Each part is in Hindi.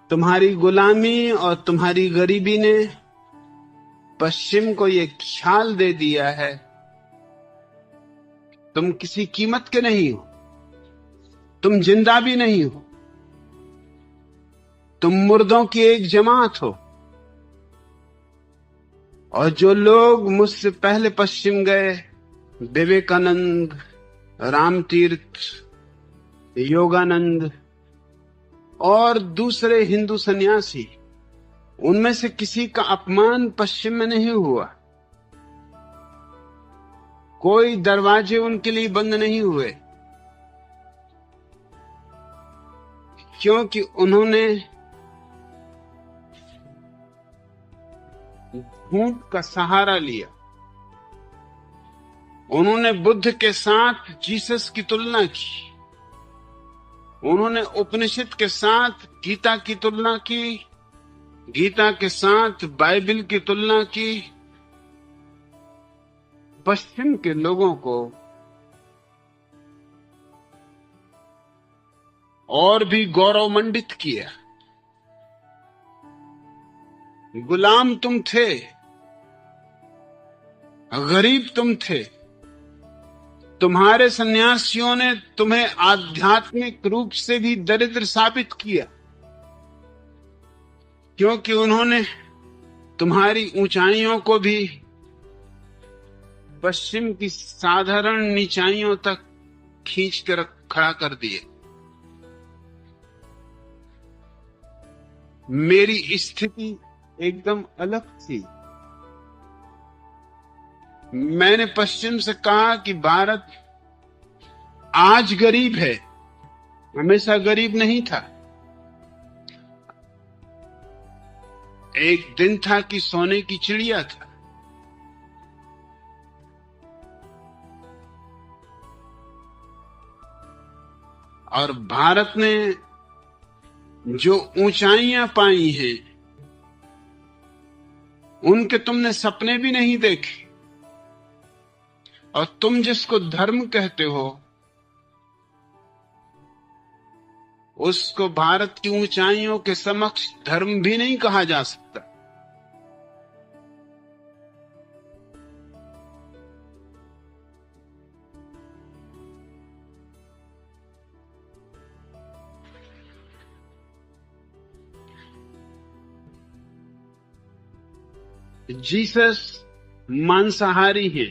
तुम्हारी गुलामी और तुम्हारी गरीबी ने पश्चिम को ये ख्याल दे दिया है तुम किसी कीमत के नहीं हो, तुम जिंदा भी नहीं हो, तुम मुर्दों की एक जमात हो। और जो लोग मुझसे पहले पश्चिम गए, विवेकानंद, रामतीर्थ, योगानंद और दूसरे हिंदू सन्यासी, उनमें से किसी का अपमान पश्चिम में नहीं हुआ। कोई दरवाजे उनके लिए बंद नहीं हुए, क्योंकि उन्होंने झूठ का सहारा लिया। उन्होंने बुद्ध के साथ जीसस की तुलना की, उन्होंने उपनिषद के साथ गीता की तुलना की, गीता के साथ बाइबल की तुलना की। पश्चिम के लोगों को और भी गौरवमंडित किया। गुलाम तुम थे, गरीब तुम थे, तुम्हारे सन्यासियों ने तुम्हें आध्यात्मिक रूप से भी दरिद्र साबित किया, क्योंकि उन्होंने तुम्हारी ऊंचाइयों को भी पश्चिम की साधारण नीचाइयों तक खींच कर खड़ा कर दिए। मेरी स्थिति एकदम अलग थी। मैंने पश्चिम से कहा कि भारत आज गरीब है, हमेशा गरीब नहीं था। एक दिन था कि सोने की चिड़िया था। और भारत ने जो ऊंचाइयां पाई हैं, उनके तुमने सपने भी नहीं देखे। और तुम जिसको धर्म कहते हो, उसको भारत की ऊंचाइयों के समक्ष धर्म भी नहीं कहा जा सकता। जीसस मांसाहारी है,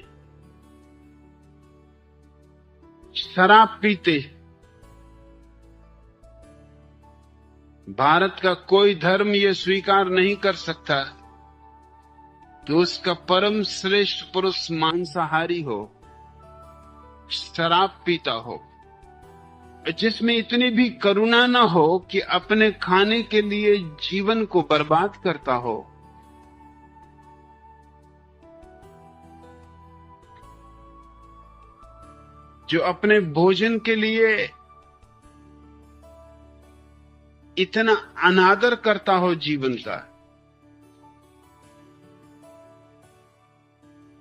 शराब पीते। भारत का कोई धर्म यह स्वीकार नहीं कर सकता कि उसका परम श्रेष्ठ पुरुष मांसाहारी हो, शराब पीता हो, जिसमें इतनी भी करुणा न हो कि अपने खाने के लिए जीवन को बर्बाद करता हो। जो अपने भोजन के लिए इतना अनादर करता हो जीवन का।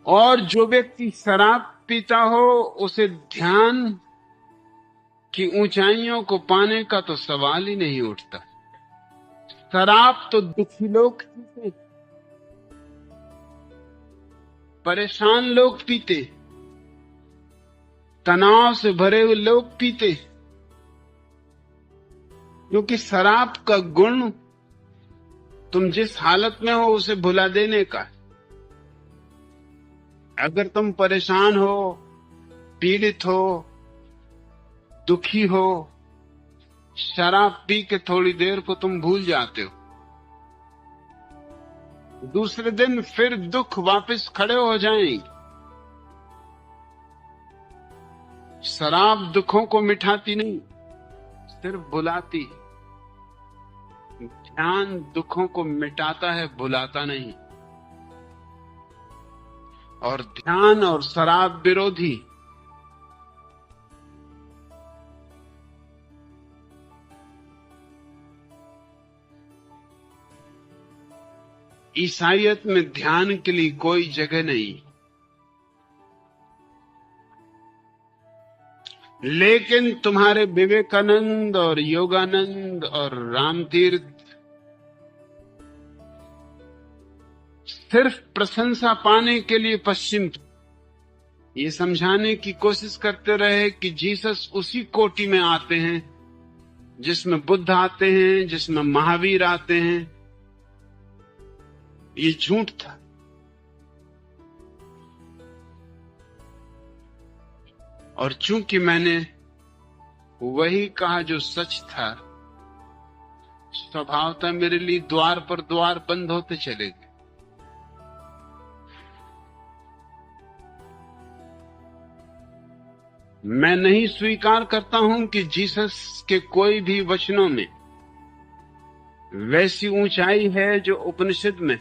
और जो व्यक्ति शराब पीता हो, उसे ध्यान की ऊंचाइयों को पाने का तो सवाल ही नहीं उठता। शराब तो दुखी लोग पीते, परेशान लोग पीते, तनाव से भरे हुए लोग पीते, क्योंकि शराब का गुण तुम जिस हालत में हो उसे भुला देने का। अगर तुम परेशान हो, पीड़ित हो, दुखी हो, शराब पी के थोड़ी देर को तुम भूल जाते हो। दूसरे दिन फिर दुख वापस खड़े हो जाएंगे। शराब दुखों को मिटाती नहीं, सिर्फ बुलाती। ध्यान दुखों को मिटाता है, बुलाता नहीं। और ध्यान और शराब विरोधी। ईसाइयत में ध्यान के लिए कोई जगह नहीं, लेकिन तुम्हारे विवेकानंद और योगानंद और रामतीर्थ सिर्फ प्रशंसा पाने के लिए पश्चिम ये समझाने की कोशिश करते रहे कि जीसस उसी कोटि में आते हैं जिसमें बुद्ध आते हैं, जिसमें महावीर आते हैं, ये झूठ था। और चूंकि मैंने वही कहा जो सच था, स्वभावतः मेरे लिए द्वार पर द्वार बंद होते चले गए। मैं नहीं स्वीकार करता हूं कि जीसस के कोई भी वचनों में वैसी ऊंचाई है जो उपनिषद में,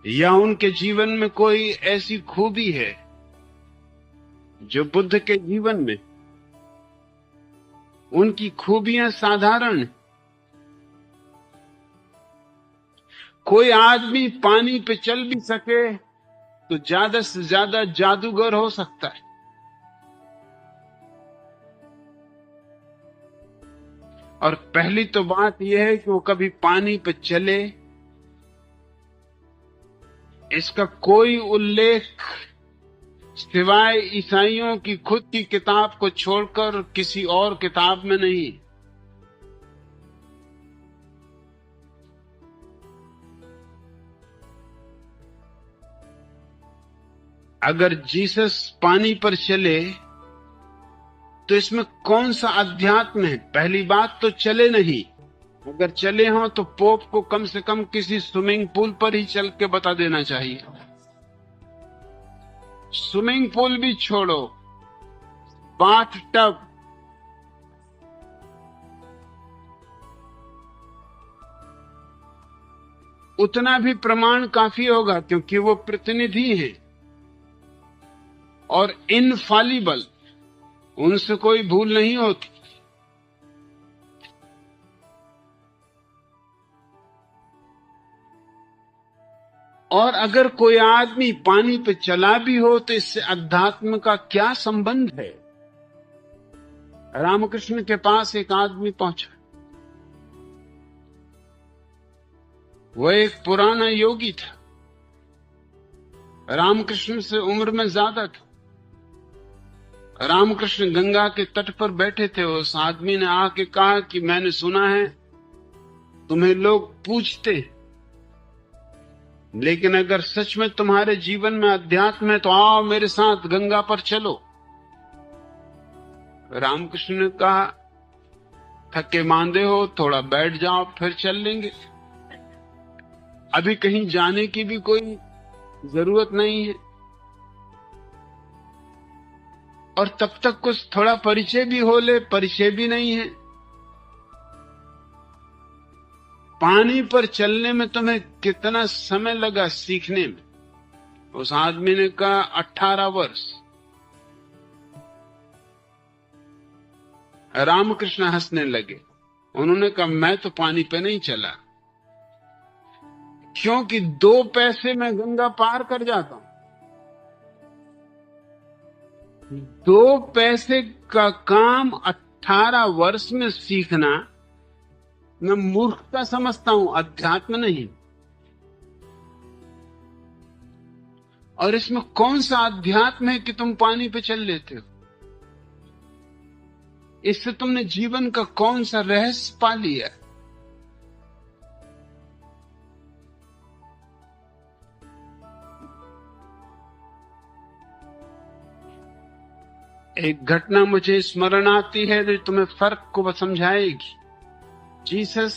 या उनके जीवन में कोई ऐसी खूबी है जो बुद्ध के जीवन में। उनकी खूबियां साधारण। कोई आदमी पानी पे चल भी सके तो ज्यादा से ज्यादा जादूगर हो सकता है। और पहली तो बात यह है कि वो कभी पानी पे चले, इसका कोई उल्लेख सिवाय ईसाइयों की खुद की किताब को छोड़कर किसी और किताब में नहीं। अगर जीसस पानी पर चले तो इसमें कौन सा अध्यात्म है? पहली बात तो चले नहीं। अगर चले हों तो पोप को कम से कम किसी स्विमिंग पूल पर ही चल के बता देना चाहिए। स्विमिंग पूल भी छोड़ो, बाथ टब, उतना भी प्रमाण काफी होगा, क्योंकि वो प्रतिनिधि हैं और इनफॉलिबल, उनसे कोई भूल नहीं होती। और अगर कोई आदमी पानी पे चला भी हो तो इससे अध्यात्म का क्या संबंध है? रामकृष्ण के पास एक आदमी पहुंचा। वह एक पुराना योगी था, रामकृष्ण से उम्र में ज्यादा था। रामकृष्ण गंगा के तट पर बैठे थे। उस आदमी ने आके कहा कि मैंने सुना है तुम्हें लोग पूछते, लेकिन अगर सच में तुम्हारे जीवन में अध्यात्म है तो आओ मेरे साथ गंगा पर चलो। रामकृष्ण ने कहा, थके मांदे हो, थोड़ा बैठ जाओ, फिर चल लेंगे। अभी कहीं जाने की भी कोई जरूरत नहीं है, और तब तक कुछ थोड़ा परिचय भी हो ले, परिचय भी नहीं है। पानी पर चलने में तुम्हें कितना समय लगा सीखने में? उस आदमी ने कहा 18 वर्ष। रामकृष्ण हंसने लगे। उन्होंने कहा मैं तो पानी पे नहीं चला, क्योंकि 2 पैसे में गंगा पार कर जाता हूं। 2 पैसे का काम 18 वर्ष में सीखना मैं मूर्खता समझता हूं, अध्यात्म नहीं। और इसमें कौन सा अध्यात्म है कि तुम पानी पे चल लेते हो? इससे तुमने जीवन का कौन सा रहस्य पा लिया? एक घटना मुझे स्मरण आती है जो तुम्हें फर्क को समझाएगी। जीसस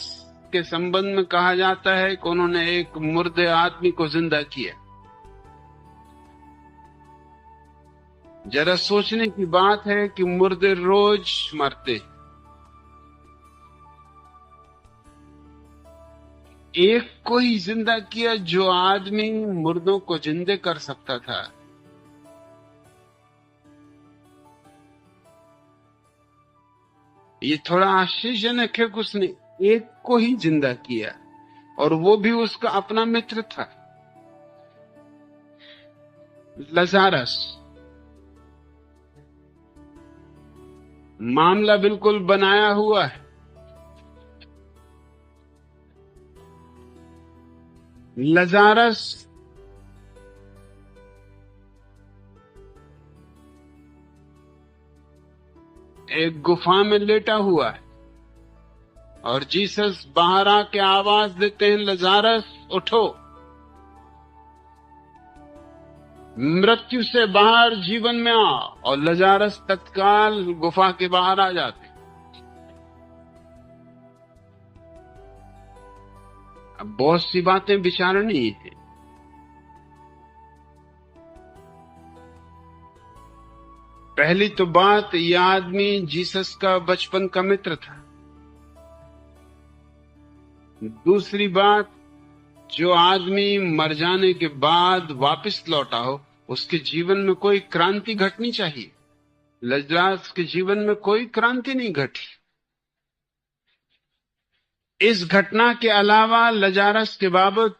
के संबंध में कहा जाता है कि उन्होंने एक मुर्दे आदमी को जिंदा किया। जरा सोचने की बात है कि मुर्दे रोज मरते, एक को ही जिंदा किया जो आदमी मुर्दों को जिंदे कर सकता था। ये थोड़ा आश्चर्यजनक है कि उसने एक को ही जिंदा किया, और वो भी उसका अपना मित्र था, लजारस। मामला बिल्कुल बनाया हुआ है। लजारस एक गुफा में लेटा हुआ है और जीसस बाहर आके आवाज देते हैं, लजारस उठो। मृत्यु से बाहर जीवन में आ, और लजारस तत्काल गुफा के बाहर आ जाते। अब बहुत सी बातें विचारनी है। पहली तो बात, यह आदमी जीसस का बचपन का मित्र था। दूसरी बात, जो आदमी मर जाने के बाद वापस लौटा हो, उसके जीवन में कोई क्रांति घटनी चाहिए। लजरास के जीवन में कोई क्रांति नहीं घटी। इस घटना के अलावा लजारस के बाबत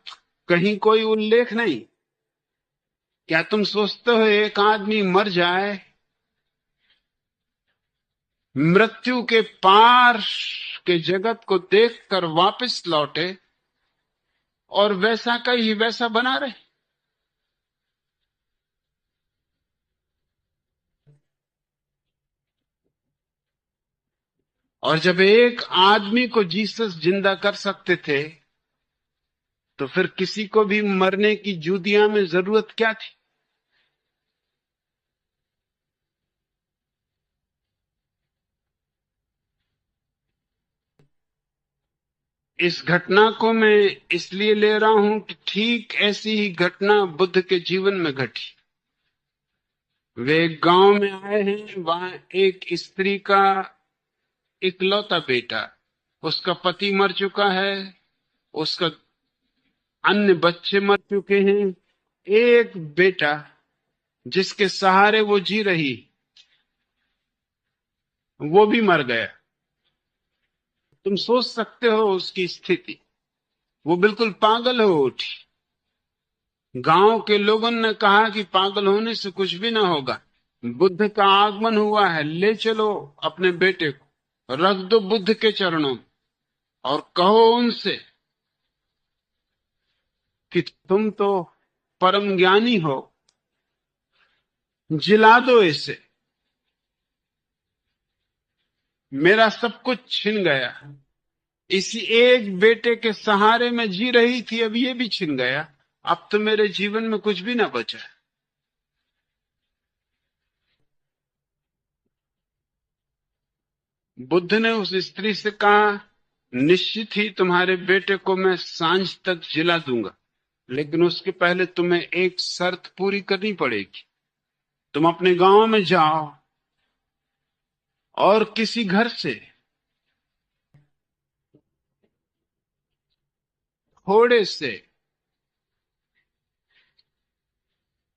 कहीं कोई उल्लेख नहीं। क्या तुम सोचते हो एक आदमी मर जाए, मृत्यु के पार के जगत को देखकर वापस लौटे और वैसा का ही वैसा बना रहे? और जब एक आदमी को जीसस जिंदा कर सकते थे, तो फिर किसी को भी मरने की जुदिया में जरूरत क्या थी? इस घटना को मैं इसलिए ले रहा हूं कि ठीक ऐसी ही घटना बुद्ध के जीवन में घटी। वे एक गांव में आए हैं, वहां एक स्त्री का इकलौता बेटा, उसका पति मर चुका है, उसका अन्य बच्चे मर चुके हैं, एक बेटा जिसके सहारे वो जी रही, वो भी मर गया। तुम सोच सकते हो उसकी स्थिति। वो बिल्कुल पागल हो उठी। गांव के लोगों ने कहा कि पागल होने से कुछ भी ना होगा, बुद्ध का आगमन हुआ है, ले चलो अपने बेटे को, रख दो बुद्ध के चरणों में और कहो उनसे कि तुम तो परम ज्ञानी हो, जिला दो इसे, मेरा सब कुछ छिन गया। इसी एक बेटे के सहारे में जी रही थी, अब ये भी छिन गया। अब तो मेरे जीवन में कुछ भी ना बचा। बुद्ध ने उस स्त्री से कहा, निश्चित ही तुम्हारे बेटे को मैं सांझ तक जिला दूंगा, लेकिन उसके पहले तुम्हें एक शर्त पूरी करनी पड़ेगी। तुम अपने गांव में जाओ और किसी घर से थोड़े से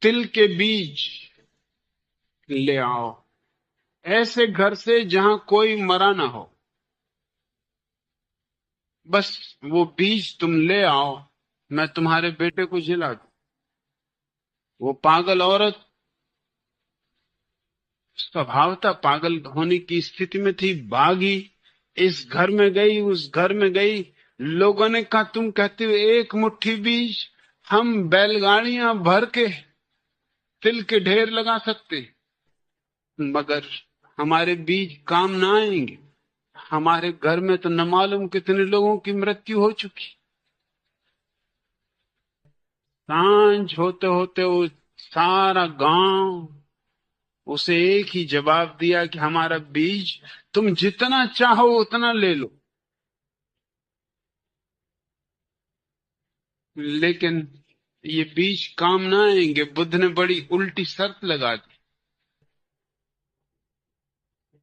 तिल के बीज ले आओ, ऐसे घर से जहां कोई मरा ना हो। बस वो बीज तुम ले आओ, मैं तुम्हारे बेटे को जिला दूं। वो पागल औरत स्वभावतः पागल होने की स्थिति में थी, भागी, इस घर में गई, उस घर में गई। लोगों ने कहा, तुम कहते हो एक मुट्ठी बीज हम बैलगाड़ियां भर के तिल के ढेर लगा सकते हैं, मगर हमारे बीज काम ना आएंगे। हमारे घर में तो न मालूम कितने लोगों की मृत्यु हो चुकी। सांझ होते होते वो सारा गांव उसे एक ही जवाब दिया कि हमारा बीज तुम जितना चाहो उतना ले लो, लेकिन ये बीज काम ना आएंगे। बुद्ध ने बड़ी उल्टी शर्त लगा दी।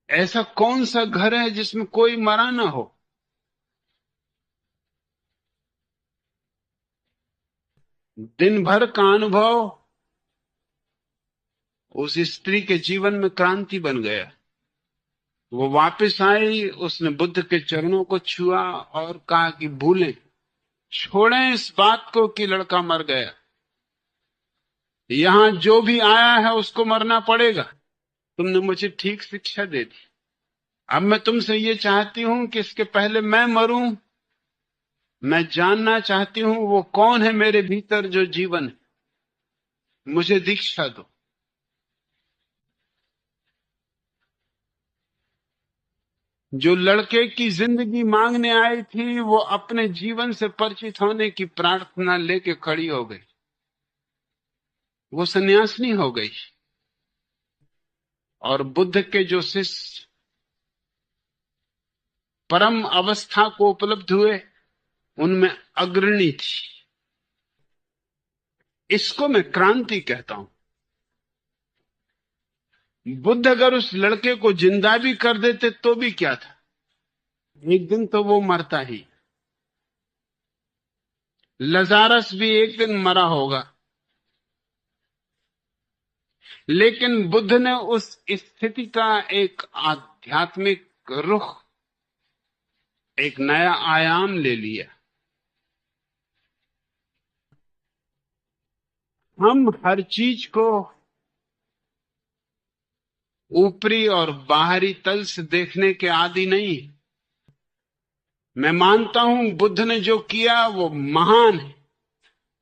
ऐसा कौन सा घर है जिसमें कोई मरा ना हो? दिन भर का अनुभव उस स्त्री के जीवन में क्रांति बन गया। वो वापस आई, उसने बुद्ध के चरणों को छुआ और कहा कि भूलें, छोड़ें इस बात को कि लड़का मर गया। यहां जो भी आया है उसको मरना पड़ेगा। तुमने मुझे ठीक शिक्षा दे दी। अब मैं तुमसे ये चाहती हूं कि इसके पहले मैं मरूं, मैं जानना चाहती हूं वो कौन है मेरे भीतर जो जीवन है, मुझे दीक्षा दो। जो लड़के की जिंदगी मांगने आई थी वो अपने जीवन से परिचित होने की प्रार्थना लेके खड़ी हो गई, वो सन्यासिनी हो गई। और बुद्ध के जो शिष्य परम अवस्था को उपलब्ध हुए उनमें अग्रणी थी। इसको मैं क्रांति कहता हूं। बुद्ध अगर उस लड़के को जिंदा भी कर देते तो भी क्या था, एक दिन तो वो मरता ही। लजारस भी एक दिन मरा होगा। लेकिन बुद्ध ने उस स्थिति का एक आध्यात्मिक रुख, एक नया आयाम ले लिया। हम हर चीज को ऊपरी और बाहरी तल से देखने के आदी नहीं। मैं मानता हूं बुद्ध ने जो किया वो महान है,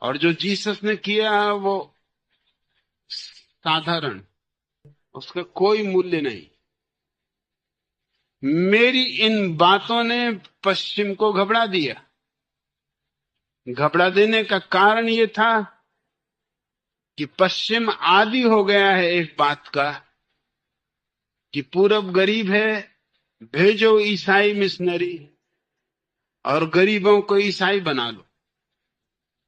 और जो जीसस ने किया वो साधारण, उसका कोई मूल्य नहीं। मेरी इन बातों ने पश्चिम को घबरा दिया। घबरा देने का कारण ये था कि पश्चिम आदी हो गया है एक बात का कि पूरब गरीब है, भेजो ईसाई मिशनरी और गरीबों को ईसाई बना लो,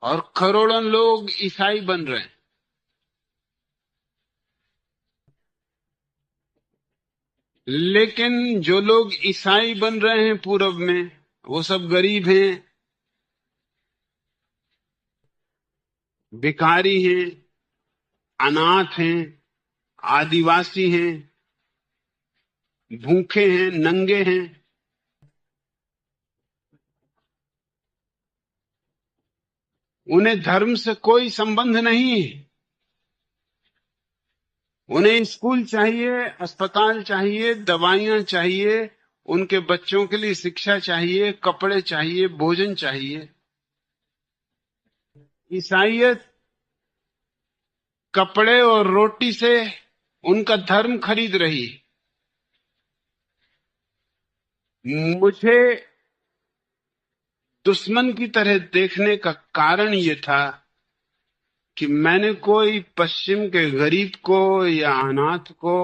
और करोड़ों लोग ईसाई बन रहे हैं। लेकिन जो लोग ईसाई बन रहे हैं पूरब में, वो सब गरीब हैं, भिखारी हैं, अनाथ हैं, आदिवासी हैं, भूखे हैं, नंगे हैं। उन्हें धर्म से कोई संबंध नहीं है। उन्हें स्कूल चाहिए, अस्पताल चाहिए, दवाइयां चाहिए, उनके बच्चों के लिए शिक्षा चाहिए, कपड़े चाहिए, भोजन चाहिए। ईसाइयत कपड़े और रोटी से उनका धर्म खरीद रही है। मुझे दुश्मन की तरह देखने का कारण यह था कि मैंने कोई पश्चिम के गरीब को या अनाथ को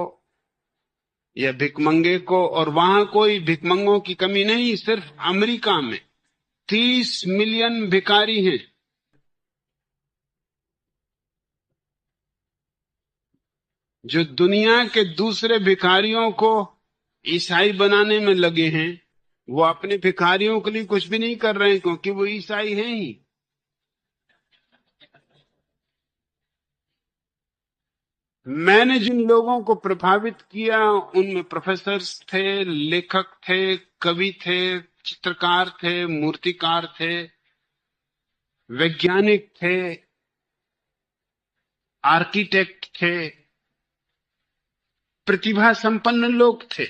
या भिकमंगे को, और वहां कोई भिकमंगों की कमी नहीं, सिर्फ अमेरिका में 30 मिलियन भिखारी हैं। जो दुनिया के दूसरे भिखारियों को ईसाई बनाने में लगे हैं, वो अपने भिखारियों के लिए कुछ भी नहीं कर रहे हैं, क्योंकि वो ईसाई हैं ही। मैंने जिन लोगों को प्रभावित किया उनमें प्रोफेसर्स थे, लेखक थे, कवि थे, चित्रकार थे, मूर्तिकार थे, वैज्ञानिक थे, आर्किटेक्ट थे, प्रतिभा संपन्न लोग थे।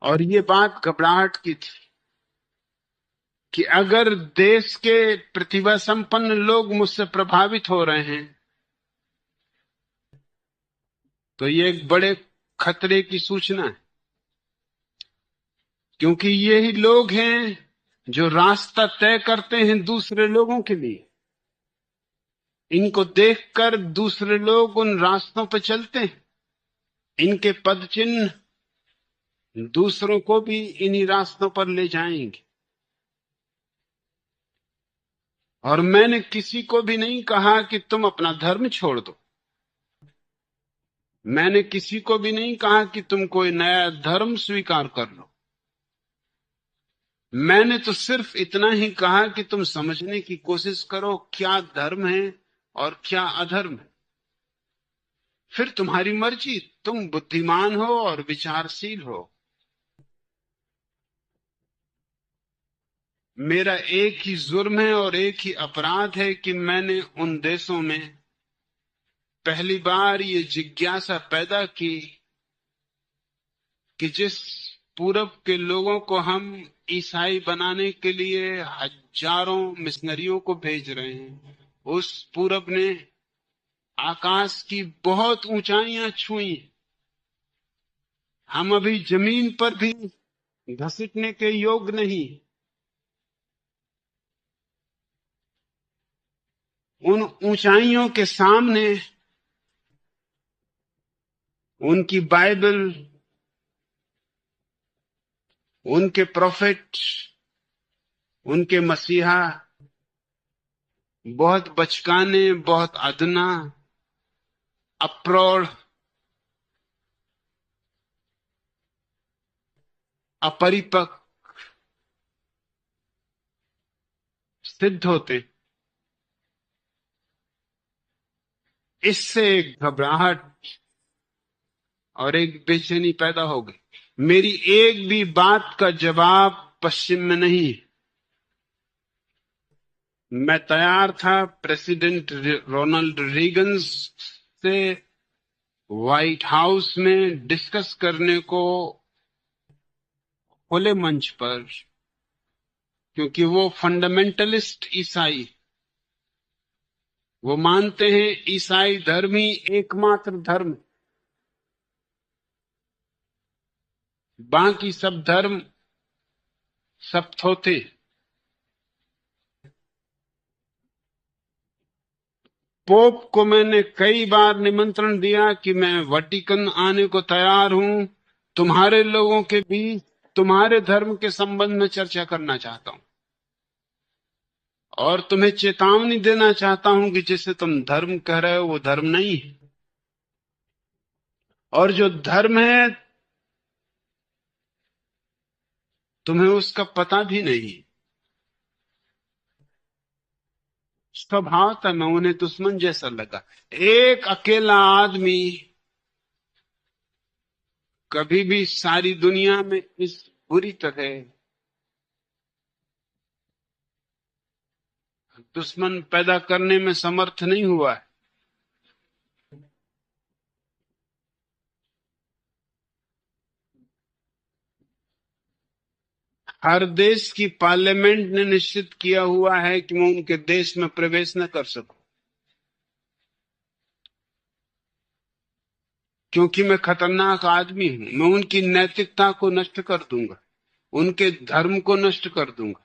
और ये बात घबराहट की थी कि अगर देश के प्रतिभा संपन्न लोग मुझसे प्रभावित हो रहे हैं तो ये एक बड़े खतरे की सूचना है, क्योंकि यही लोग हैं जो रास्ता तय करते हैं दूसरे लोगों के लिए। इनको देखकर दूसरे लोग उन रास्तों पर चलते हैं। इनके पद चिन्ह दूसरों को भी इन्हीं रास्तों पर ले जाएंगे। और मैंने किसी को भी नहीं कहा कि तुम अपना धर्म छोड़ दो। मैंने किसी को भी नहीं कहा कि तुम कोई नया धर्म स्वीकार कर लो। मैंने तो सिर्फ इतना ही कहा कि तुम समझने की कोशिश करो क्या धर्म है और क्या अधर्म है। फिर तुम्हारी मर्जी, तुम बुद्धिमान हो और विचारशील हो। मेरा एक ही जुर्म है और एक ही अपराध है कि मैंने उन देशों में पहली बार ये जिज्ञासा पैदा की कि जिस पूरब के लोगों को हम ईसाई बनाने के लिए हजारों मिशनरियों को भेज रहे हैं। उस पूरब ने आकाश की बहुत ऊंचाइयां छुई। हम अभी जमीन पर भी घसीटने के योग्य नहीं। उन ऊंचाइयों के सामने उनकी बाइबल, उनके प्रोफेट, उनके मसीहा बहुत बचकाने, बहुत अदना, अप्रौढ़, अपरिपक्व सिद्ध होते। इससे एक घबराहट और एक बेचैनी पैदा हो गई। मेरी एक भी बात का जवाब पश्चिम में नहीं है। मैं तैयार था प्रेसिडेंट रोनाल्ड रीगन से व्हाइट हाउस में डिस्कस करने को खुले मंच पर, क्योंकि वो फंडामेंटलिस्ट ईसाई, वो मानते हैं ईसाई धर्म ही एकमात्र धर्म, बाकी सब धर्म सब थोथे। पोप को मैंने कई बार निमंत्रण दिया कि मैं वाटिकन आने को तैयार हूं, तुम्हारे लोगों के बीच तुम्हारे धर्म के संबंध में चर्चा करना चाहता हूं और तुम्हें चेतावनी देना चाहता हूं कि जिसे तुम धर्म कह रहे हो वो धर्म नहीं है, और जो धर्म है तुम्हें उसका पता भी नहीं। स्वभाव था मैं उन्हें दुश्मन जैसा लगा। एक अकेला आदमी कभी भी सारी दुनिया में इस बुरी तरह दुश्मन पैदा करने में समर्थ नहीं हुआ है। हर देश की पार्लियामेंट ने निश्चित किया हुआ है कि मैं उनके देश में प्रवेश न कर सकूं, क्योंकि मैं खतरनाक आदमी हूं। मैं उनकी नैतिकता को नष्ट कर दूंगा, उनके धर्म को नष्ट कर दूंगा।